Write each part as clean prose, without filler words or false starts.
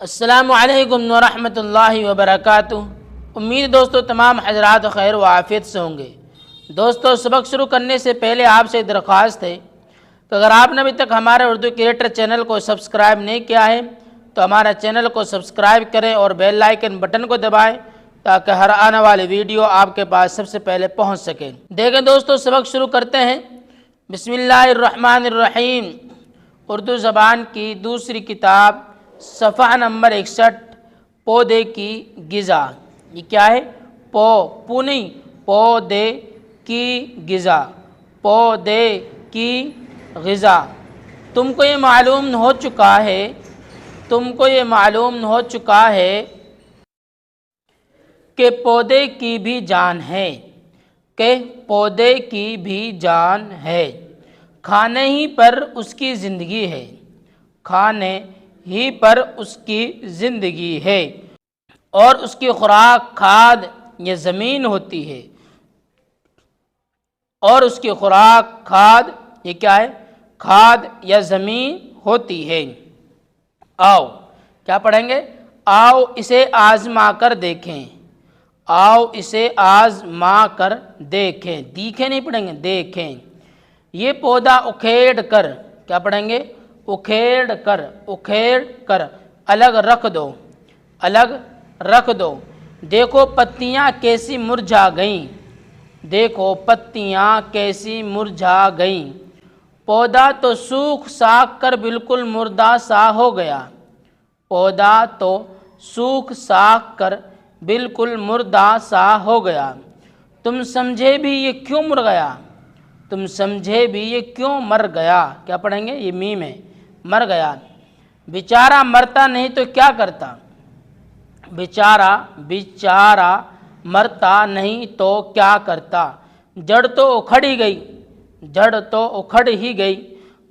السلام علیکم ورحمۃ اللہ وبرکاتہ۔ امید دوستو تمام حضرات خیر و عافیت سے ہوں گے۔ دوستو سبق شروع کرنے سے پہلے آپ سے درخواست ہے کہ اگر آپ نے ابھی تک ہمارے اردو کریٹر چینل کو سبسکرائب نہیں کیا ہے تو ہمارا چینل کو سبسکرائب کریں اور بیل آئیکن بٹن کو دبائیں تاکہ ہر آنے والی ویڈیو آپ کے پاس سب سے پہلے پہنچ سکے۔ دیکھیں دوستو سبق شروع کرتے ہیں۔ بسم اللہ الرحمن الرحیم۔ اردو زبان کی دوسری کتاب صفحہ نمبر 61، پودے کی غذا۔ یہ کیا ہے؟ پو نہیں، پودے کی غذا، پودے کی غذا۔ تم کو یہ معلوم ہو چکا ہے کہ پودے کی بھی جان ہے، کہ پودے کی بھی جان ہے، کھانے ہی پر اس کی زندگی ہے، کھانے ہی پر اس کی زندگی ہے، اور اس کی خوراک کھاد یا زمین ہوتی ہے، اور اس کی خوراک کھاد یہ کیا ہے؟ کھاد یا زمین ہوتی ہے۔ آؤ کیا پڑھیں گے؟ آؤ اسے آزما کر دیکھیں، آؤ اسے آزما کر دیکھیں، دیکھیں نہیں پڑھیں گے، دیکھیں۔ یہ پودا اکھیڑ کر، کیا پڑھیں گے؟ اکھیڑ کر الگ رکھ دو، الگ رکھ دو۔ دیکھو پتیاں کیسی مرجھا گئیں، دیکھو پتیاں کیسی مرجھا گئیں۔ پودا تو سوکھ ساکھ کر بالکل مردہ سا ہو گیا، پودا تو سوکھ ساکھ کر بالکل مردہ سا ہو گیا۔ تم سمجھے بھی یہ کیوں مر گیا، تم سمجھے بھی یہ کیوں مر گیا۔ کیا پڑھیں گے؟ یہ میم ہے، مر گیا۔ بیچارہ مرتا نہیں تو کیا کرتا، بیچارہ مرتا نہیں تو کیا کرتا۔ جڑ تو اکھڑ ہی گئی،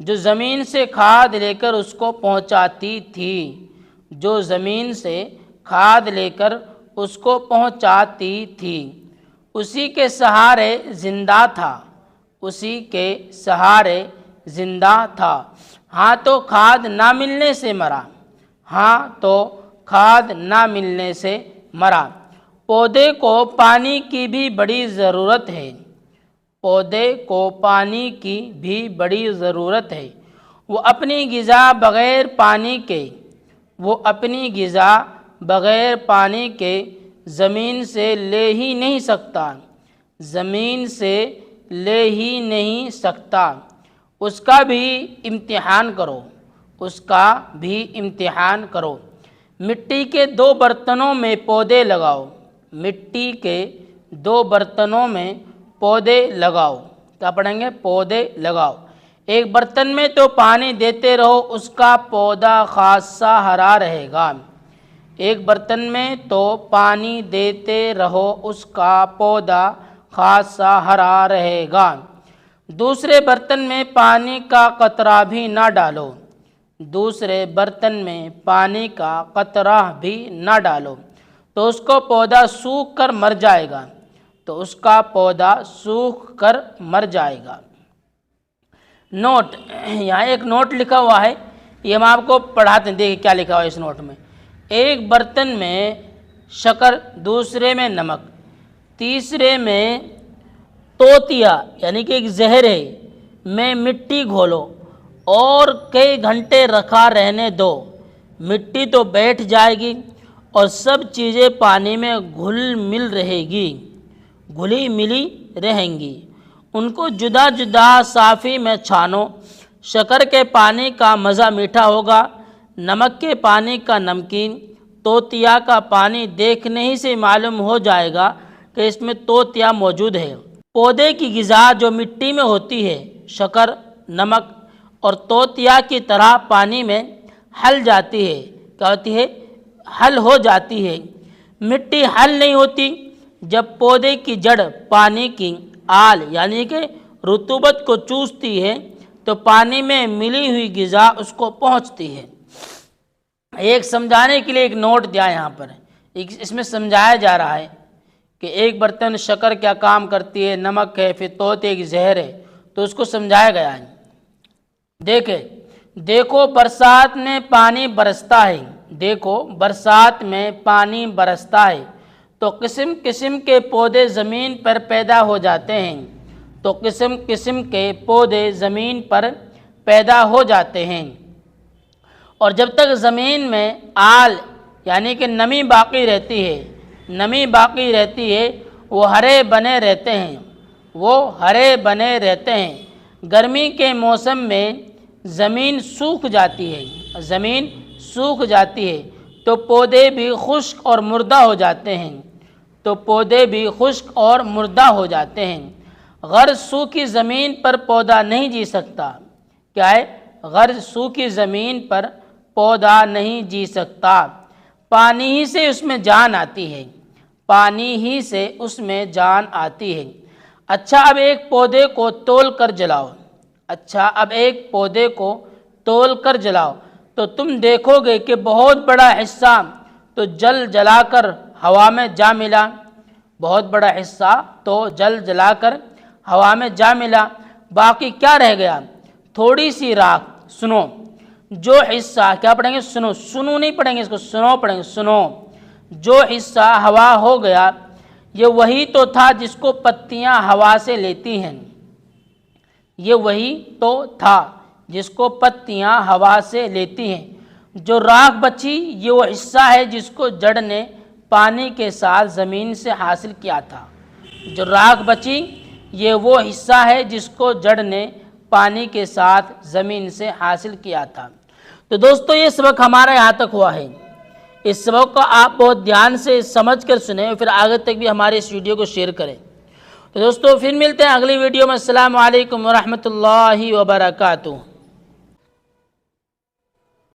جو زمین سے کھاد لے کر اس کو پہنچاتی تھی، جو زمین سے کھاد لے کر اس کو پہنچاتی تھی۔ اسی کے سہارے زندہ تھا، اسی کے سہارے زندہ تھا۔ ہاں تو کھاد نہ ملنے سے مرا، ہاں تو کھاد نہ ملنے سے مرا۔ پودے کو پانی کی بھی بڑی ضرورت ہے، پودے کو پانی کی بھی بڑی ضرورت ہے۔ وہ اپنی غذا بغیر پانی کے زمین سے لے ہی نہیں سکتا، زمین سے لے ہی نہیں سکتا۔ اس کا بھی امتحان کرو، اس کا بھی امتحان کرو۔ مٹی کے 2 برتنوں میں پودے لگاؤ، مٹی کے 2 برتنوں میں پودے لگاؤ۔ کیا پڑھیں گے؟ پودے لگاؤ۔ ایک برتن میں تو پانی دیتے رہو، اس کا پودا خاصا ہرا رہے گا، ایک برتن میں تو پانی دیتے رہو، اس کا پودا خاصا ہرا رہے گا۔ دوسرے برتن میں پانی کا قطرہ بھی نہ ڈالو، دوسرے برتن میں پانی کا قطرہ بھی نہ ڈالو، تو اس کو پودا سوکھ کر مر جائے گا، تو اس کا پودا سوکھ کر مر جائے گا۔ نوٹ، یہاں ایک نوٹ لکھا ہوا ہے، یہ ہم آپ کو پڑھاتے ہیں، دیکھیں کیا لکھا ہوا ہے اس نوٹ میں۔ ایک برتن میں شکر، دوسرے میں نمک، تیسرے میں توتیا یعنی کہ ایک زہر ہے میں مٹی گھولو اور کئی گھنٹے رکھا رہنے دو، مٹی تو بیٹھ جائے گی اور سب چیزیں پانی میں گھلی ملی رہیں گی۔ ان کو جدا جدا صافی میں چھانو، شکر کے پانی کا مزہ میٹھا ہوگا، نمک کے پانی کا نمکین، توتیا کا پانی دیکھنے ہی سے معلوم ہو جائے گا کہ اس میں توتیا موجود ہے۔ پودے کی غذا جو مٹی میں ہوتی ہے، شکر، نمک اور توتیا کی طرح پانی میں حل جاتی ہے۔ کیا ہوتی ہے؟ حل ہو جاتی ہے۔ مٹی حل نہیں ہوتی جب پودے کی جڑ پانی کی آل یعنی کہ رطوبت کو چوستی ہے تو پانی میں ملی ہوئی غذا اس کو پہنچتی ہے۔ ایک سمجھانے کے لیے ایک نوٹ دیا یہاں پر، اس میں سمجھایا جا رہا ہے کہ ایک برتن شکر کیا کام کرتی ہے، نمک ہے، پھر توتے کی زہر ہے، تو اس کو سمجھایا گیا ہے۔ دیکھو برسات میں پانی برستا ہے، دیکھو برسات میں پانی برستا ہے تو قسم قسم کے پودے زمین پر پیدا ہو جاتے ہیں، تو قسم قسم کے پودے زمین پر پیدا ہو جاتے ہیں، اور جب تک زمین میں آل یعنی کہ نمی باقی رہتی ہے، نمی باقی رہتی ہے، وہ ہرے بنے رہتے ہیں، وہ ہرے بنے رہتے ہیں۔ گرمی کے موسم میں زمین سوکھ جاتی ہے، زمین سوکھ جاتی ہے تو پودے بھی خشک اور مردہ ہو جاتے ہیں، تو پودے بھی خشک اور مردہ ہو جاتے ہیں۔ غرض سوکھی زمین پر پودا نہیں جی سکتا، کیا ہے؟ غرض سوکھی زمین پر پودا نہیں جی سکتا، پانی ہی سے اس میں جان آتی ہے، پانی ہی سے اس میں جان آتی ہے۔ اچھا اب ایک پودے کو تول کر جلاؤ، اچھا اب ایک پودے کو تول کر جلاؤ تو تم دیکھو گے کہ بہت بڑا حصہ تو جل جلا کر ہوا میں جا ملا، بہت بڑا حصہ تو جل جلا کر ہوا میں جا ملا، باقی کیا رہ گیا؟ تھوڑی سی راکھ۔ سنو، جو حصہ کیا پڑھیں گے؟ سنو، سنو نہیں پڑھیں گے اس کو، سنو پڑھیں گے، سنو۔ جو حصہ ہوا ہو گیا یہ وہی تو تھا جس کو پتیاں ہوا سے لیتی ہیں، یہ وہی تو تھا جس کو پتیاں ہوا سے لیتی ہیں۔ جو راکھ بچی یہ وہ حصہ ہے جس کو جڑ نے پانی کے ساتھ زمین سے حاصل کیا تھا، جو راکھ بچی یہ وہ حصہ ہے جس کو جڑ نے پانی کے ساتھ زمین سے حاصل کیا تھا۔ تو دوستو یہ سبق ہمارا یہاں تک ہوا ہے، اس سبق کو آپ بہت دھیان سے سمجھ کر سنیں اور پھر آگے تک بھی ہمارے اس ویڈیو کو شیئر کریں۔ تو دوستو پھر ملتے ہیں اگلی ویڈیو میں۔ السلام علیکم ورحمۃ اللہ وبرکاتہ۔